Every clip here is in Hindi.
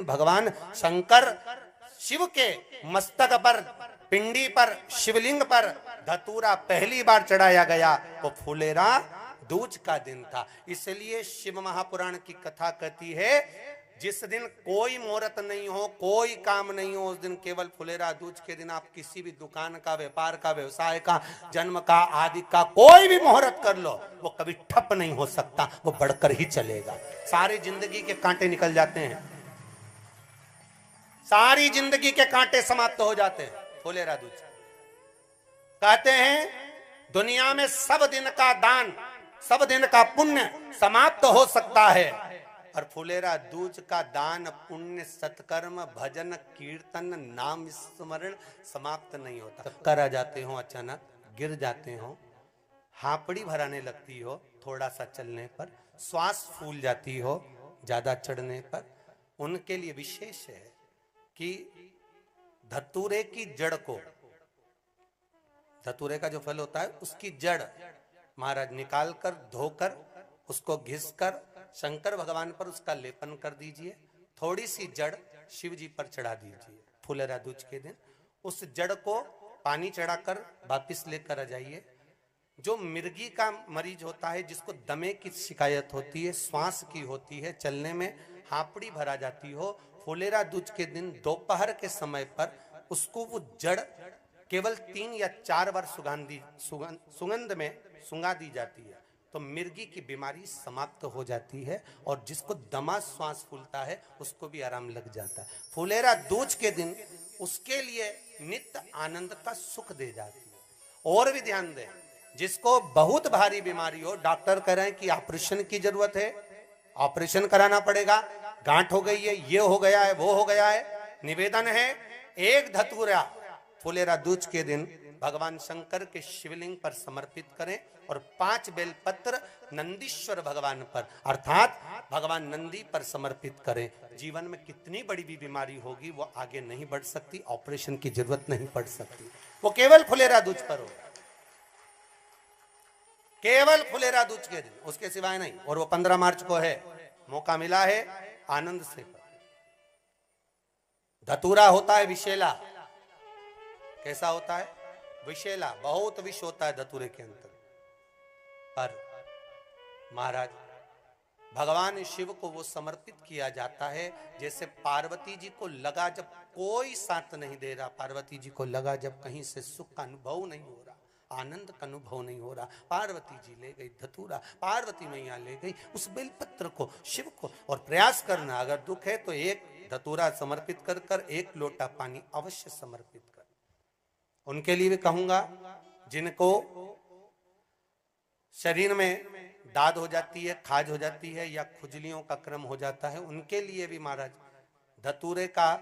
भगवान शंकर शिव के मस्तक पर, पिंडी पर, शिवलिंग पर धतूरा पहली बार चढ़ाया गया वो फुलेरा दूज का दिन था। इसलिए शिव महापुराण की कथा कहती है जिस दिन कोई मुहूर्त नहीं हो, कोई काम नहीं हो, उस दिन केवल फुलेरा दूज के दिन आप किसी भी दुकान का, व्यापार का, व्यवसाय का, जन्म का, आदि का कोई भी मुहूर्त कर लो, वो कभी ठप नहीं हो सकता, वो बढ़कर ही चलेगा। सारी जिंदगी के कांटे निकल जाते हैं, सारी जिंदगी के कांटे समाप्त हो जाते हैं फुलेरा दूज। कहते हैं दुनिया में सब दिन का दान, सब दिन का पुण्य समाप्त हो सकता है, और फुलेरा दूज का दान, पुण्य, सत्कर्म, भजन, कीर्तन, नाम स्मरण समाप्त नहीं होता। कर आ जाते हो, अचानक गिर जाते हो, हापड़ी भराने लगती हो थोड़ा सा चलने पर, श्वास फूल जाती हो ज्यादा चढ़ने पर, उनके लिए विशेष है कि धतूरे की जड़ को, धतूरे का जो फल होता है उसकी जड़ महाराज निकाल कर, धोकर, उसको घिसकर शंकर भगवान पर उसका लेपन कर दीजिए। थोड़ी सी जड़ शिव जी पर चढ़ा दीजिए फुलेरा दूज के दिन। उस जड़ को पानी चढ़ाकर वापिस लेकर आ जाइए। जो मिर्गी का मरीज होता है, जिसको दमे की शिकायत होती है, श्वास की होती है, चलने में हापड़ी भरा जाती हो, फुलेरा दूज के दिन दोपहर के समय पर उसको वो जड़ केवल 3 या 4 बार सुगंध में सुंगा दी जाती है, तो मिर्गी की बीमारी समाप्त हो जाती है, और जिसको दमा श्वास फूलता है उसको भी आराम लग जाता है। फुलेरा दूज के दिन उसके लिए नित्य आनंद का सुख दे जाती है। और भी ध्यान दें, जिसको बहुत भारी बीमारी हो, डॉक्टर कह रहे हैं कि ऑपरेशन की जरूरत है, ऑपरेशन कराना पड़ेगा, गांठ हो गई है, ये हो गया है, वो हो गया है, निवेदन है एक धतूरा फुलेरा दूज के दिन भगवान शंकर के शिवलिंग पर समर्पित करें, और 5 बेलपत्र नंदीश्वर भगवान पर अर्थात भगवान नंदी पर समर्पित करें। जीवन में कितनी बड़ी भी बीमारी होगी वो आगे नहीं बढ़ सकती, ऑपरेशन की जरूरत नहीं पड़ सकती, वो केवल फुलेरा दूज पर हो, केवल फुलेरा दूज के दिन, उसके सिवाय नहीं। और वो 15 मार्च को है, मौका मिला है, आनंद से। धतूरा होता है विषैला। कैसा होता है? विषैला, बहुत विष होता है धतूरे के अंदर। पर महाराज भगवान शिव को वो समर्पित किया जाता है जैसे पार्वती जी को लगा, जब कोई साथ नहीं दे रहा, पार्वती जी को लगा जब कहीं से सुख का अनुभव नहीं हो रहा, आनंद का अनुभव नहीं हो रहा, पार्वती जी ले गई धतूरा, पार्वती मैया ले गई उस बेलपत्र को, शिव को। और प्रयास करना, अगर दुख है तो एक धतूरा समर्पित कर कर 1 लोटा पानी अवश्य समर्पित कर। उनके लिए भी कहूंगा जिनको शरीर में दाद हो जाती है, खाज हो जाती है, या खुजलियों का क्रम हो जाता है, उनके लिए भी महाराज धतूरे का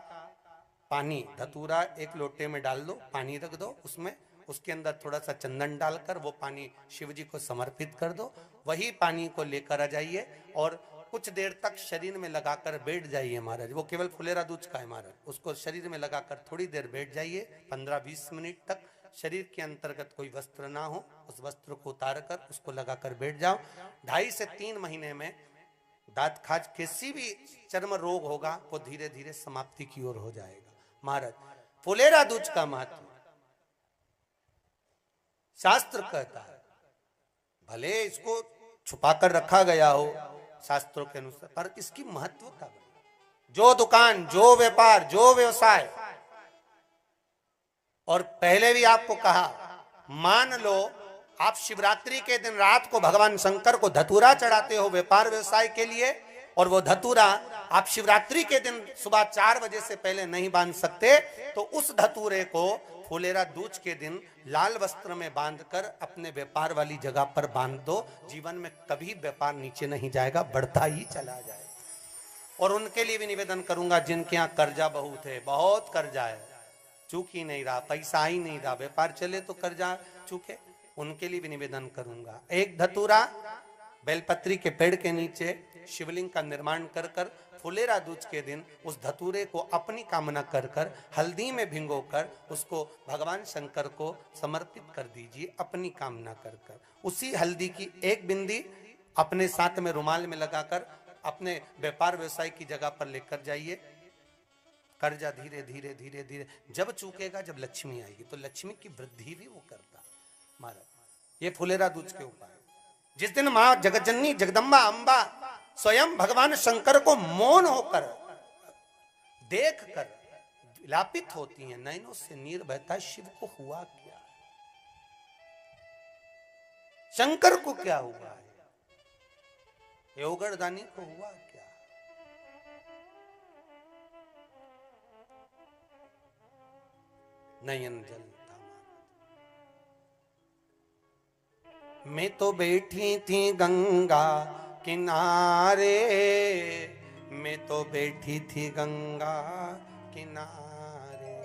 पानी, धतूरा 1 लोटे में डाल दो, पानी रख दो उसमें, उसके अंदर थोड़ा सा चंदन डालकर वो पानी शिव जी को समर्पित कर दो। वही पानी को लेकर आ जाइए और कुछ देर तक शरीर में लगाकर बैठ जाइए महाराज। वो केवल फुलेरा दूज का है महाराज, उसको शरीर में लगाकर थोड़ी देर बैठ जाइए, 15-20 मिनट तक। शरीर के अंतर्गत कोई वस्त्र ना हो, उस वस्त्र को उतार कर उसको लगाकर बैठ जाओ। 2.5 से 3 महीने में दांत खाज, किसी भी चर्म रोग होगा वो धीरे धीरे समाप्ति की ओर हो जाएगा। महाराज फुलेरा दूज का महत्व शास्त्र कहता है, भले इसको छुपा कर रखा गया हो शास्त्रों के अनुसार, पर इसकी महत्वता, जो दुकान, जो व्यापार, जो व्यवसाय, और पहले भी आपको कहा, मान लो आप शिवरात्रि के दिन रात को भगवान शंकर को धतूरा चढ़ाते हो व्यापार व्यवसाय के लिए, और वो धतूरा आप शिवरात्रि के दिन सुबह 4 बजे से पहले नहीं बांध सकते, तो उस धतूरे को फुलेरा दूज के दिन लाल वस्त्र में बांधकर अपने व्यापार वाली जगह पर बांध दो। जीवन में कभी व्यापार नीचे नहीं जाएगा, बढ़ता ही चला जाएगा। और उनके लिए भी निवेदन करूंगा जिनके यहाँ कर्जा बहुत है, बहुत कर्जा है, चूक ही नहीं रहा, पैसा ही नहीं रहा, व्यापार चले तो कर्जा चूके, उनके लिए भी निवेदन करूंगा। 1 धतूरा बेलपत्री के पेड़ के नीचे शिवलिंग का निर्माण कर कर फुलेरा दूज के दिन उस धतूरे को अपनी कामना कर कर हल्दी में भिंगोकर उसको भगवान शंकर को समर्पित कर दीजिए अपनी कामना कर कर। उसी हल्दी की 1 बिंदी अपने साथ में रुमाल में लगाकर अपने व्यापार व्यवसाय की जगह पर लेकर जाइए। कर्जा धीरे धीरे धीरे धीरे जब चूकेगा, जब लक्ष्मी आएगी तो लक्ष्मी की वृद्धि भी वो करता महाराज। ये फुलेरा दूज के उपाय। जिस दिन मां जगतजननी जगदम्बा अंबा स्वयं भगवान शंकर को मौन होकर देख कर विलापित होती हैं, नैनों से नीर बहता है, शिव को हुआ क्या, शंकर को क्या हुआ है, योगरदानी को हुआ क्या। नयन जलता मैं तो बैठी थी गंगा किनारे, मैं तो बैठी थी गंगा किनारे,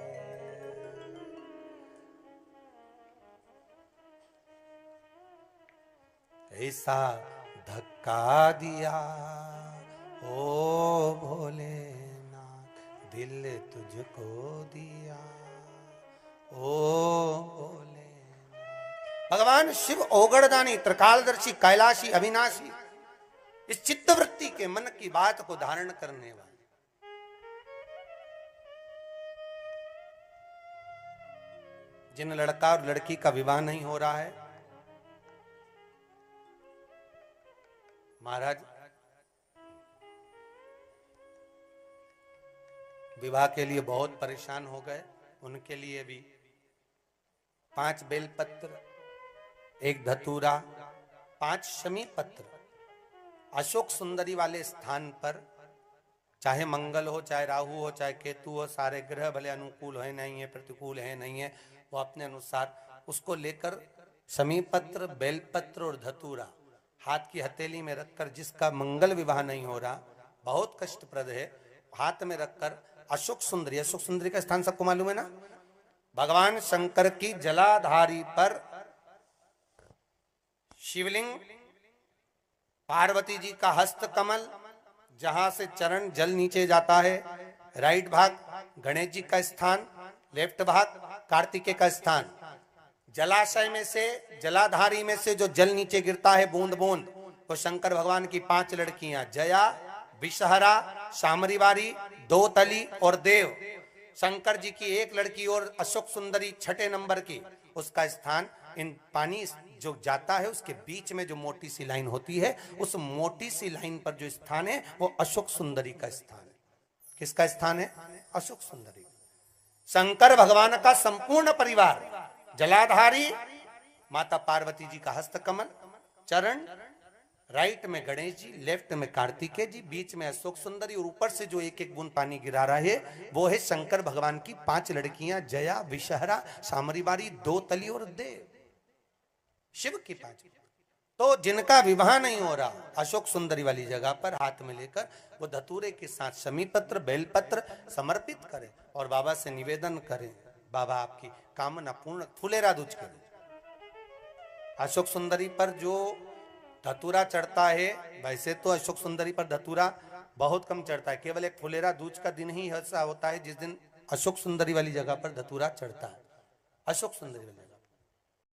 ऐसा धक्का दिया ओ भोलेनाथ, दिल तुझको दिया ओ भोले। भगवान शिव ओगड़दानी, त्रिकालदर्शी, कैलाशी, अविनाशी, इस चित्तवृत्ति के मन की बात को धारण करने वाले। जिन लड़का और लड़की का विवाह नहीं हो रहा है, महाराज विवाह के लिए बहुत परेशान हो गए, उनके लिए भी 5 बेलपत्र, 1 धतूरा, 5 शमी पत्र अशोक सुंदरी वाले स्थान पर, चाहे मंगल हो, चाहे राहु हो, चाहे केतु हो, सारे ग्रह भले अनुकूल है नहीं है, प्रतिकूल है नहीं है, वो अपने अनुसार उसको लेकर शमी पत्र, बेलपत्र और धतूरा हाथ की हथेली में रखकर, जिसका मंगल विवाह नहीं हो रहा, बहुत कष्टप्रद है, हाथ में रखकर अशोक सुंदरी, अशोक सुंदरी का स्थान सबको मालूम है ना, भगवान शंकर की जलाधारी पर शिवलिंग, पार्वती जी का हस्त कमल, जहां से चरण जल नीचे जाता है, राइट भाग गणेश जी का स्थान, लेफ्ट भाग कार्तिकेय का स्थान, जलाशय में से, जलाधारी में से जो जल नीचे गिरता है बूंद बूंद, तो शंकर भगवान की 5 लड़कियां, जया, विषहरा, शामरीवारी, दोतली और देव, शंकर जी की 1 लड़की और अशोक सुंदरी 6ठे नंबर की, उसका स्थान, इन पानी जो जाता है उसके बीच में जो मोटी सी लाइन होती है, उस मोटी सी लाइन पर जो स्थान है वो अशोक सुंदरी का स्थान है। किसका स्थान है? अशोक सुंदरी। शंकर भगवान का संपूर्ण परिवार, जलाधारी माता पार्वती जी का हस्तकमल, चरण, राइट में गणेश जी, लेफ्ट में कार्तिकेय जी, बीच में अशोक सुंदरी, और ऊपर से जो 1-1 बूंद पानी गिरा रहा है वो है शंकर भगवान की 5 लड़कियां, जया, विषहरा, शामरीवारी, दोतली और देव, शिव की 5। तो जिनका विवाह नहीं हो रहा, अशोक सुंदरी वाली जगह पर हाथ में लेकर वो धतूरे के साथ शमी पत्र, बेलपत्र समर्पित करें और बाबा से निवेदन करें, बाबा आपकी कामना पूर्ण, फुलेरा दूज करें। अशोक सुंदरी पर जो धतूरा चढ़ता है, वैसे तो अशोक सुंदरी पर धतूरा बहुत कम चढ़ता है, केवल एक फुलेरा दूज का दिन ही ऐसा होता है जिस दिन अशोक सुंदरी वाली जगह पर धतूरा चढ़ता है, अशोक सुंदरी वाली जगह।